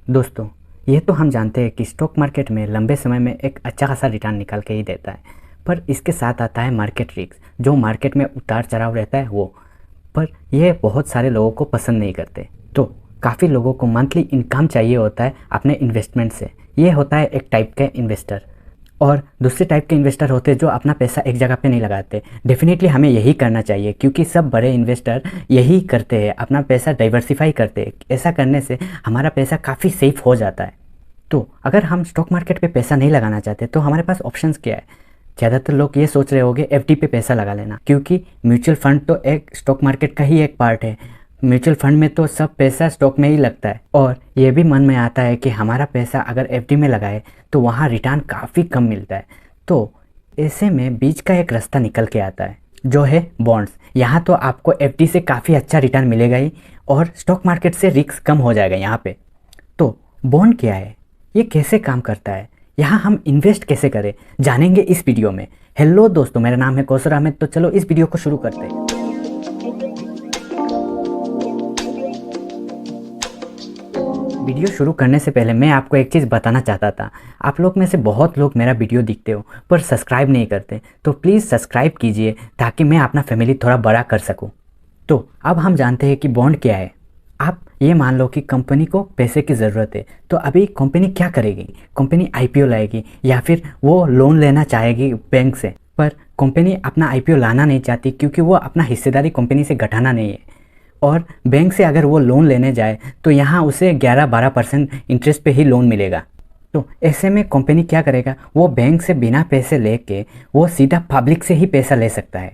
दोस्तों, ये तो हम जानते हैं कि स्टॉक मार्केट में लंबे समय में एक अच्छा खासा रिटर्न निकाल के ही देता है। पर इसके साथ आता है मार्केट रिस्क, जो मार्केट में उतार चढ़ाव रहता है वो। पर यह बहुत सारे लोगों को पसंद नहीं करते। तो काफ़ी लोगों को मंथली इनकम चाहिए होता है अपने इन्वेस्टमेंट से। ये होता है एक टाइप का इन्वेस्टर। और दूसरे टाइप के इन्वेस्टर होते हैं जो अपना पैसा एक जगह पे नहीं लगाते। डेफिनेटली हमें यही करना चाहिए, क्योंकि सब बड़े इन्वेस्टर यही करते हैं, अपना पैसा डाइवर्सिफाई करते हैं। ऐसा करने से हमारा पैसा काफ़ी सेफ हो जाता है। तो अगर हम स्टॉक मार्केट पे पैसा नहीं लगाना चाहते तो हमारे पास ऑप्शंस क्या है। ज़्यादातर लोग ये सोच रहे होंगे एफडी पे पैसा लगा लेना, क्योंकि म्यूचुअल फंड तो एक स्टॉक मार्केट का ही एक पार्ट है। म्यूचुअल फंड में तो सब पैसा स्टॉक में ही लगता है, और ये भी मन में आता है कि हमारा पैसा अगर एफडी में लगाए तो वहाँ रिटर्न काफ़ी कम मिलता है। तो ऐसे में बीच का एक रास्ता निकल के आता है, जो है बॉन्ड्स। यहाँ तो आपको एफडी से काफ़ी अच्छा रिटर्न मिलेगा ही, और स्टॉक मार्केट से रिस्क कम हो जाएगा यहाँ पे। तो बॉन्ड क्या है, ये कैसे काम करता है, यहाँ हम इन्वेस्ट कैसे करें, जानेंगे इस वीडियो में। हेलो दोस्तों, मेरा नाम है कौसर अहमद। तो चलो इस वीडियो को शुरू करते हैं। वीडियो शुरू करने से पहले मैं आपको एक चीज़ बताना चाहता था। आप लोग में से बहुत लोग मेरा वीडियो देखते हो पर सब्सक्राइब नहीं करते, तो प्लीज़ सब्सक्राइब कीजिए ताकि मैं अपना फैमिली थोड़ा बड़ा कर सकूं। तो अब हम जानते हैं कि बॉन्ड क्या है। आप ये मान लो कि कंपनी को पैसे की ज़रूरत है, तो अभी कंपनी क्या करेगी? कंपनी आईपीओ लाएगी या फिर वो लोन लेना चाहेगी बैंक से। पर कंपनी अपना आईपीओ लाना नहीं चाहती, क्योंकि वो अपना हिस्सेदारी कंपनी से घटाना नहीं है। और बैंक से अगर वो लोन लेने जाए तो यहाँ उसे 11-12% इंटरेस्ट पे ही लोन मिलेगा। तो ऐसे में कंपनी क्या करेगा, वो बैंक से बिना पैसे लेके वो सीधा पब्लिक से ही पैसा ले सकता है।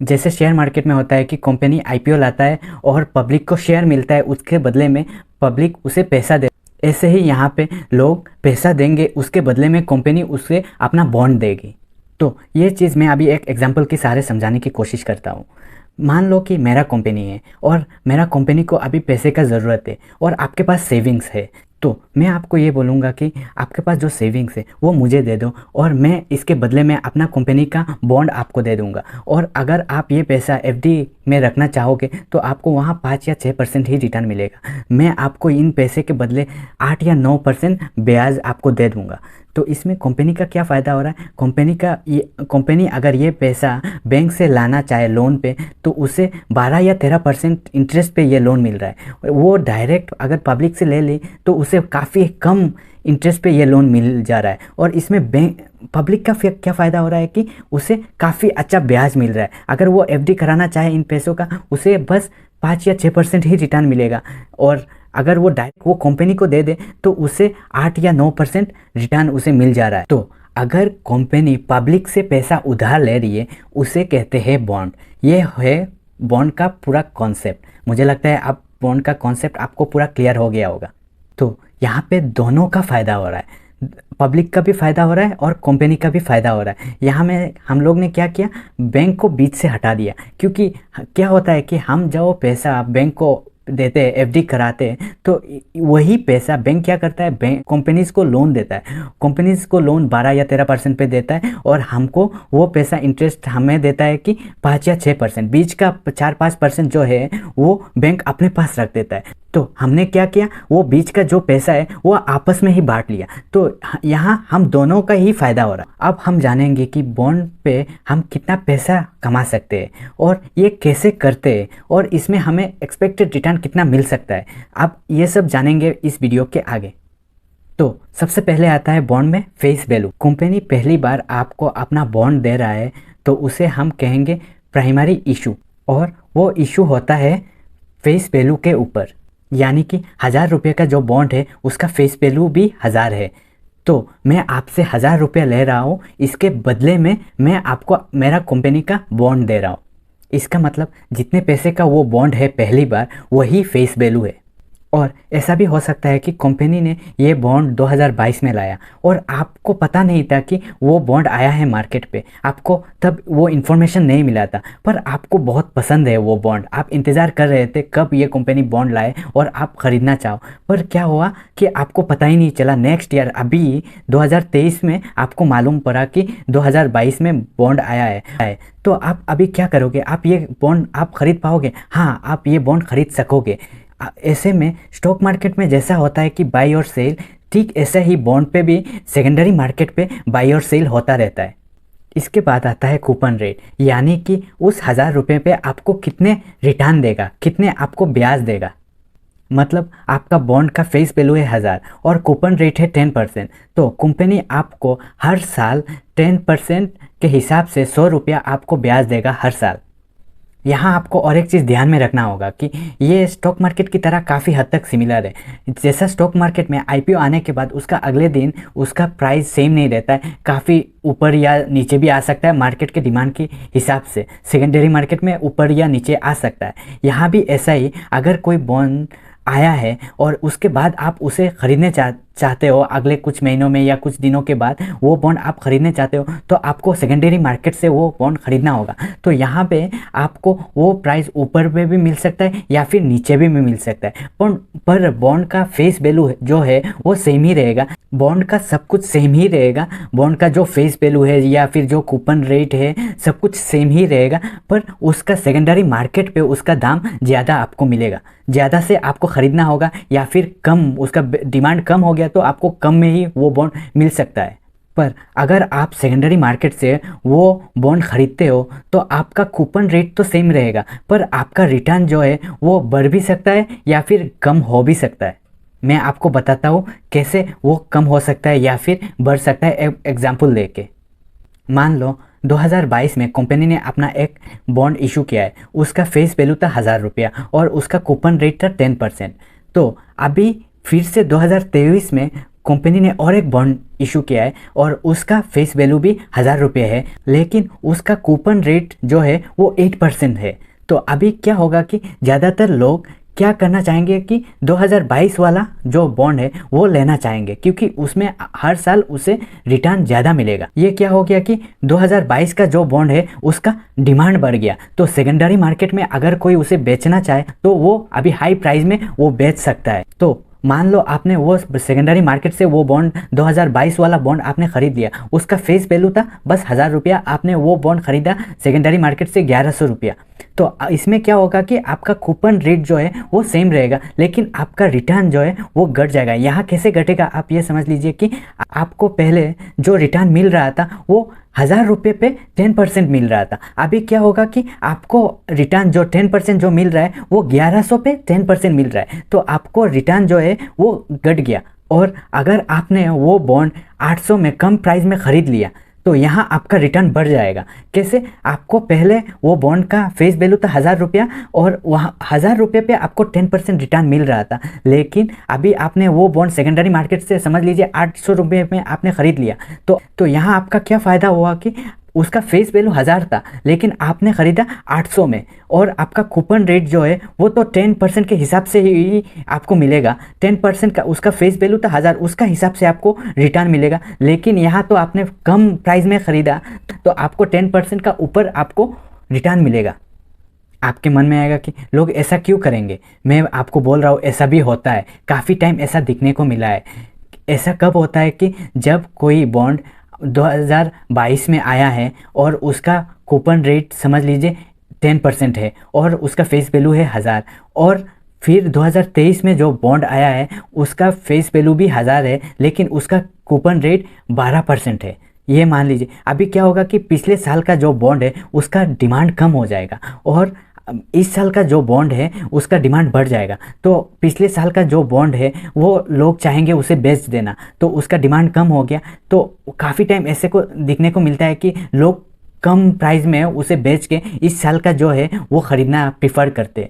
जैसे शेयर मार्केट में होता है कि कंपनी आईपीओ लाता है और पब्लिक को शेयर मिलता है, उसके बदले में पब्लिक उसे पैसा दे। ऐसे ही यहाँ पे लोग पैसा देंगे, उसके बदले में कंपनी उसे अपना बॉन्ड देगी। तो ये चीज़ मैं अभी एक एग्जांपल के सहारे समझाने की कोशिश करता हूँ। मान लो कि मेरा कंपनी है और मेरा कंपनी को अभी पैसे का ज़रूरत है और आपके पास सेविंग्स है। तो मैं आपको ये बोलूँगा कि आपके पास जो सेविंग्स है वो मुझे दे दो, और मैं इसके बदले में अपना कंपनी का बॉन्ड आपको दे दूँगा। और अगर आप ये पैसा एफडी में रखना चाहोगे तो आपको वहाँ 5 या 6% ही रिटर्न मिलेगा। मैं आपको इन पैसे के बदले 8 या 9% ब्याज आपको दे दूँगा। तो इसमें कंपनी का क्या फ़ायदा हो रहा है? कंपनी अगर ये पैसा बैंक से लाना चाहे लोन पे, तो उसे 12 या 13% इंटरेस्ट पे ये लोन मिल रहा है। वो डायरेक्ट अगर पब्लिक से ले ली तो उसे काफ़ी कम इंटरेस्ट पे ये लोन मिल जा रहा है। और इसमें बैंक पब्लिक का क्या फ़ायदा हो रहा है कि उसे काफ़ी अच्छा ब्याज मिल रहा है। अगर वो एफडी कराना चाहे इन पैसों का, उसे बस 5 या 6% ही रिटर्न मिलेगा। और अगर वो डायरेक्ट वो कंपनी को दे दे तो उसे 8 या 9% रिटर्न उसे मिल जा रहा है। तो अगर कंपनी पब्लिक से पैसा उधार ले रही है, उसे कहते हैं बॉन्ड। ये है बॉन्ड का पूरा कॉन्सेप्ट। मुझे लगता है अब बॉन्ड का कॉन्सेप्ट आपको पूरा क्लियर हो गया होगा। तो यहाँ पे दोनों का फ़ायदा हो रहा है, पब्लिक का भी फ़ायदा हो रहा है और कंपनी का भी फ़ायदा हो रहा है। यहाँ में हम लोग ने क्या किया, बैंक को बीच से हटा दिया। क्योंकि क्या होता है कि हम जो पैसा बैंक को देते हैं, एफडी कराते हैं, तो वही पैसा बैंक क्या करता है, बैंक कंपनीज़ को लोन देता है। कंपनीज़ को लोन 12 या 13% पे देता है, और हमको वो पैसा इंटरेस्ट हमें देता है कि 5 या 6%। बीच का 4-5% जो है वो बैंक अपने पास रख देता है। तो हमने क्या किया, वो बीच का जो पैसा है वो आपस में ही बांट लिया। तो यहाँ हम दोनों का ही फ़ायदा हो रहा है। अब हम जानेंगे कि बॉन्ड पे हम कितना पैसा कमा सकते हैं और ये कैसे करते हैं, और इसमें हमें एक्सपेक्टेड रिटर्न कितना मिल सकता है। अब ये सब जानेंगे इस वीडियो के आगे। तो सबसे पहले आता है बॉन्ड में फेस वैल्यू। कंपनी पहली बार आपको अपना बॉन्ड दे रहा है तो उसे हम कहेंगे प्राइमरी इशू, और वो इशू होता है फेस वैल्यू के ऊपर। यानी कि 1000 रुपये का जो बॉन्ड है उसका फेस वैल्यू भी 1000 है। तो मैं आपसे 1000 रुपये ले रहा हूँ, इसके बदले में मैं आपको मेरा कंपनी का बॉन्ड दे रहा हूँ। इसका मतलब जितने पैसे का वो बॉन्ड है पहली बार, वही फेस वैल्यू है। और ऐसा भी हो सकता है कि कंपनी ने ये बॉन्ड 2022 में लाया और आपको पता नहीं था कि वो बॉन्ड आया है मार्केट पे। आपको तब वो इन्फॉर्मेशन नहीं मिला था, पर आपको बहुत पसंद है वो बॉन्ड। आप इंतज़ार कर रहे थे कब ये कंपनी बॉन्ड लाए और आप ख़रीदना चाहो। पर क्या हुआ कि आपको पता ही नहीं चला। नेक्स्ट ईयर अभी 2023 में आपको मालूम पड़ा कि 2022 में बॉन्ड आया है। तो आप अभी क्या करोगे? आप ये बॉन्ड आप ख़रीद पाओगे? हाँ, आप ये बॉन्ड ख़रीद सकोगे। ऐसे में स्टॉक मार्केट में जैसा होता है कि बाई और सेल, ठीक ऐसा ही बॉन्ड पे भी सेकेंडरी मार्केट पे बाई और सेल होता रहता है। इसके बाद आता है कूपन रेट, यानी कि उस 1000 रुपये पे आपको कितने रिटर्न देगा, कितने आपको ब्याज देगा। मतलब आपका बॉन्ड का फेस वैल्यू है 1000 और कूपन रेट है 10%, तो कंपनी आपको हर साल 10% के हिसाब से 100 रुपया आपको ब्याज देगा हर साल। यहाँ आपको और एक चीज़ ध्यान में रखना होगा कि ये स्टॉक मार्केट की तरह काफ़ी हद तक सिमिलर है। जैसा स्टॉक मार्केट में आईपीओ आने के बाद उसका अगले दिन उसका प्राइस सेम नहीं रहता है, काफ़ी ऊपर या नीचे भी आ सकता है मार्केट के डिमांड के हिसाब से। सेकेंडरी मार्केट में ऊपर या नीचे आ सकता है। यहाँ भी ऐसा ही, अगर कोई बॉन्ड आया है और उसके बाद आप उसे ख़रीदने चाहते हो, अगले कुछ महीनों में या कुछ दिनों के बाद वो बॉन्ड आप ख़रीदने चाहते हो, तो आपको सेकेंडरी मार्केट से वो बॉन्ड ख़रीदना होगा। तो यहाँ पे आपको वो प्राइस ऊपर पे भी मिल सकता है या फिर नीचे भी मिल सकता है, पर बॉन्ड का फेस वैल्यू जो है वो सेम ही रहेगा। बॉन्ड का सब कुछ सेम ही रहेगा, बॉन्ड का जो फेस वैल्यू है या फिर जो कूपन रेट है सब कुछ सेम ही रहेगा, पर उसका सेकेंडरी मार्केट पे उसका दाम ज़्यादा आपको मिलेगा। ज़्यादा से आपको ख़रीदना होगा या फिर कम, उसका डिमांड कम हो गया तो आपको कम में ही वो बॉन्ड मिल सकता है। पर अगर आप सेकेंडरी मार्केट से वो बॉन्ड ख़रीदते हो तो आपका कूपन रेट तो सेम रहेगा, पर आपका रिटर्न जो है वो बढ़ भी सकता है या फिर कम हो भी सकता है। मैं आपको बताता हूँ कैसे वो कम हो सकता है या फिर बढ़ सकता है, एग्जाम्पल लेके। मान लो 2022 में कंपनी ने अपना एक बॉन्ड इशू किया है, उसका फेस वैल्यू था 1000 रुपया और उसका कूपन रेट था 10%। तो अभी फिर से 2023 में कंपनी ने और एक बॉन्ड इशू किया है और उसका फेस वैल्यू भी 1000 रुपये है, लेकिन उसका कूपन रेट जो है वो 8% है। तो अभी क्या होगा कि ज़्यादातर लोग क्या करना चाहेंगे कि 2022 वाला जो बॉन्ड है वो लेना चाहेंगे, क्योंकि उसमें हर साल उसे रिटर्न ज़्यादा मिलेगा। ये क्या हो गया कि 2022 का जो बॉन्ड है उसका डिमांड बढ़ गया, तो सेकेंडरी मार्केट में अगर कोई उसे बेचना चाहे तो वो अभी हाई प्राइस में वो बेच सकता है। तो मान लो आपने वो सेकेंडरी मार्केट से वो बॉन्ड 2022 वाला बॉन्ड आपने ख़रीद लिया, उसका फेस वैल्यू था बस 1000 रुपया, आपने वो बॉन्ड ख़रीदा सेकेंडरी मार्केट से 1100 रुपया। तो इसमें क्या होगा कि आपका कूपन रेट जो है वो सेम रहेगा, लेकिन आपका रिटर्न जो है वो घट जाएगा। यहाँ कैसे घटेगा आप ये समझ लीजिए कि आपको पहले जो रिटर्न मिल रहा था वो 1000 रुपये पे 10% मिल रहा था, अभी क्या होगा कि आपको रिटर्न जो 10% जो मिल रहा है वो 1100 पे 10% मिल रहा है, तो आपको रिटर्न जो है वो घट गया। और अगर आपने वो बॉन्ड 800 में कम प्राइस में ख़रीद लिया तो यहाँ आपका रिटर्न बढ़ जाएगा। कैसे? आपको पहले वो बॉन्ड का फेस वैल्यू था 1000 रुपया और वहाँ 1000 रुपये पे आपको 10% रिटर्न मिल रहा था, लेकिन अभी आपने वो बॉन्ड सेकेंडरी मार्केट से समझ लीजिए 800 रुपये में आपने ख़रीद लिया। तो यहाँ आपका क्या फ़ायदा हुआ कि उसका फेस वैल्यू 1000 था लेकिन आपने ख़रीदा 800 में, और आपका कूपन रेट जो है वो तो 10% के हिसाब से ही आपको मिलेगा। 10% का उसका फेस वैल्यू था 1000, उसका हिसाब से आपको रिटर्न मिलेगा, लेकिन यहाँ तो आपने कम प्राइस में ख़रीदा तो आपको 10% का ऊपर आपको रिटर्न मिलेगा। आपके मन में आएगा कि लोग ऐसा क्यों करेंगे। मैं आपको बोल रहा हूँ ऐसा भी होता है, काफ़ी टाइम ऐसा दिखने को मिला है। ऐसा कब होता है कि जब कोई बॉन्ड 2022 में आया है और उसका कूपन रेट समझ लीजिए 10% है और उसका फेस वैल्यू है 1000, और फिर 2023 में जो बॉन्ड आया है उसका फेस वैल्यू भी 1000 है लेकिन उसका कूपन रेट 12% है। ये मान लीजिए अभी क्या होगा कि पिछले साल का जो बॉन्ड है उसका डिमांड कम हो जाएगा और इस साल का जो बॉन्ड है उसका डिमांड बढ़ जाएगा। तो पिछले साल का जो बॉन्ड है वो लोग चाहेंगे उसे बेच देना, तो उसका डिमांड कम हो गया। तो काफ़ी टाइम ऐसे को दिखने को मिलता है कि लोग कम प्राइस में उसे बेच के इस साल का जो है वो ख़रीदना प्रिफर करते।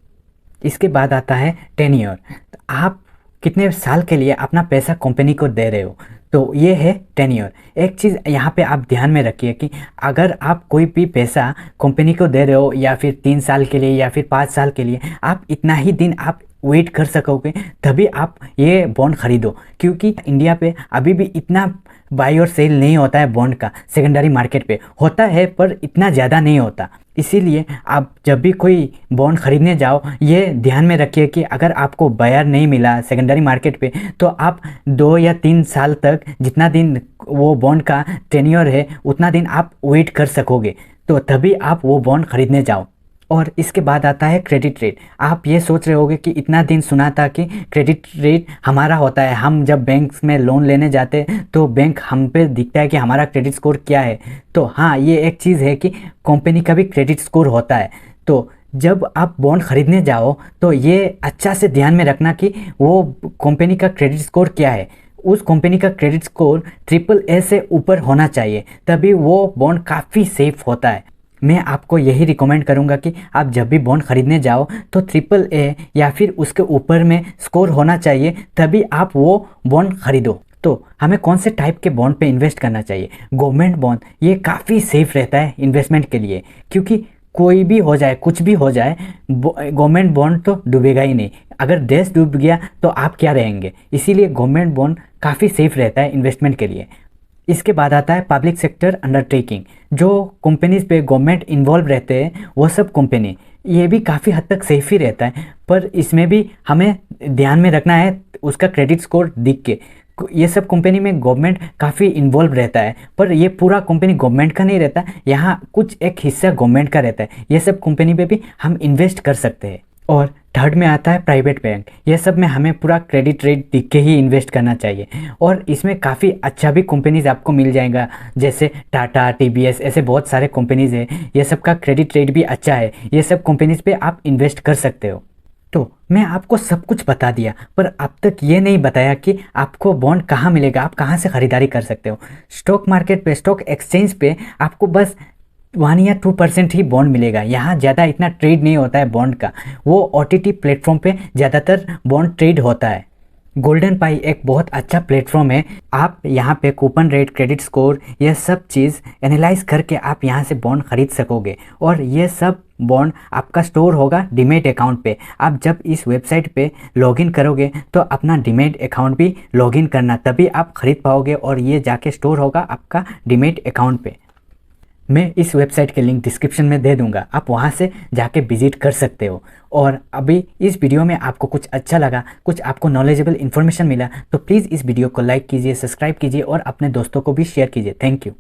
इसके बाद आता है टेन्योर। तो आप कितने साल के लिए अपना पैसा कंपनी को दे रहे हो, तो ये है टेन्योर। एक चीज़ यहाँ पे आप ध्यान में रखिए कि अगर आप कोई भी पैसा कंपनी को दे रहे हो या फिर 3 साल के लिए या फिर 5 साल के लिए, आप इतना ही दिन आप वेट कर सकोगे तभी आप ये बॉन्ड ख़रीदो, क्योंकि इंडिया पे अभी भी इतना बाई और सेल नहीं होता है बॉन्ड का। सेकेंडरी मार्केट पे होता है पर इतना ज़्यादा नहीं होता। इसीलिए आप जब भी कोई बॉन्ड ख़रीदने जाओ ये ध्यान में रखिए कि अगर आपको बायर नहीं मिला सेकेंडरी मार्केट पे तो आप 2 या 3 साल तक, जितना दिन वो बॉन्ड का टेन्योर है उतना दिन आप वेट कर सकोगे, तो तभी आप वो बॉन्ड ख़रीदने जाओ। और इसके बाद आता है क्रेडिट रेट। आप ये सोच रहे होंगे कि इतना दिन सुना था कि क्रेडिट रेट हमारा होता है, हम जब बैंक में लोन लेने जाते हैं तो बैंक हम पे दिखता है कि हमारा क्रेडिट स्कोर क्या है। तो हाँ, ये एक चीज़ है कि कंपनी का भी क्रेडिट स्कोर होता है। तो जब आप बॉन्ड खरीदने जाओ तो ये अच्छा से ध्यान में रखना कि वो कंपनी का क्रेडिट स्कोर क्या है। उस कंपनी का क्रेडिट स्कोर AAA से ऊपर होना चाहिए, तभी वो बॉन्ड काफ़ी सेफ होता है। मैं आपको यही रिकमेंड करूंगा कि आप जब भी बॉन्ड खरीदने जाओ तो AAA या फिर उसके ऊपर में स्कोर होना चाहिए, तभी आप वो बॉन्ड खरीदो। तो हमें कौन से टाइप के बॉन्ड पे इन्वेस्ट करना चाहिए? गवर्नमेंट बॉन्ड ये काफ़ी सेफ रहता है इन्वेस्टमेंट के लिए, क्योंकि कोई भी हो जाए, कुछ भी हो जाए, गवर्नमेंट बॉन्ड तो डूबेगा ही नहीं। अगर देश डूब गया तो आप क्या रहेंगे? इसीलिए गवर्नमेंट बॉन्ड काफ़ी सेफ रहता है इन्वेस्टमेंट के लिए। इसके बाद आता है पब्लिक सेक्टर अंडरटेकिंग। जो कंपनीज पे गवर्नमेंट इन्वॉल्व रहते हैं वो सब कंपनी, ये भी काफ़ी हद तक सेफ ही रहता है, पर इसमें भी हमें ध्यान में रखना है उसका क्रेडिट स्कोर दिख के। ये सब कंपनी में गवर्नमेंट काफ़ी इन्वॉल्व रहता है, पर ये पूरा कंपनी गवर्नमेंट का नहीं रहता, यहाँ कुछ एक हिस्सा गवर्नमेंट का रहता है। ये सब कंपनी पे भी हम इन्वेस्ट कर सकते हैं। और थर्ड में आता है प्राइवेट बैंक। ये सब में हमें पूरा क्रेडिट रेट दिख के ही इन्वेस्ट करना चाहिए, और इसमें काफ़ी अच्छा भी कंपनीज़ आपको मिल जाएगा, जैसे टाटा, TBS, ऐसे बहुत सारे कंपनीज़ हैं। ये सब का क्रेडिट रेट भी अच्छा है, ये सब कंपनीज़ पे आप इन्वेस्ट कर सकते हो। तो मैं आपको सब कुछ बता दिया, पर अब तक ये नहीं बताया कि आपको बॉन्ड कहाँ मिलेगा, आप कहाँ से ख़रीदारी कर सकते हो। स्टॉक मार्केट पे, स्टॉक एक्सचेंज पे आपको बस 1 या 2% ही बॉन्ड मिलेगा। यहाँ ज़्यादा इतना ट्रेड नहीं होता है बॉन्ड का, वो OTT प्लेटफॉर्म पे ज़्यादातर बॉन्ड ट्रेड होता है। गोल्डन पाई एक बहुत अच्छा प्लेटफॉर्म है। आप यहाँ पे कूपन रेट, क्रेडिट स्कोर, ये सब चीज़ एनालाइज करके आप यहाँ से बॉन्ड खरीद सकोगे, और ये सब बॉन्ड आपका स्टोर होगा डीमैट अकाउंट पे। आप जब इस वेबसाइट पे लॉगिन करोगे तो अपना डीमैट अकाउंट भी लॉगिन करना, तभी आप खरीद पाओगे, और ये जाके स्टोर होगा आपका डीमैट अकाउंट पे। मैं इस वेबसाइट के लिंक डिस्क्रिप्शन में दे दूंगा, आप वहां से जाके विजिट कर सकते हो। और अभी इस वीडियो में आपको कुछ अच्छा लगा, कुछ आपको नॉलेजेबल इन्फॉर्मेशन मिला, तो प्लीज़ इस वीडियो को लाइक कीजिए, सब्सक्राइब कीजिए और अपने दोस्तों को भी शेयर कीजिए। Thank you.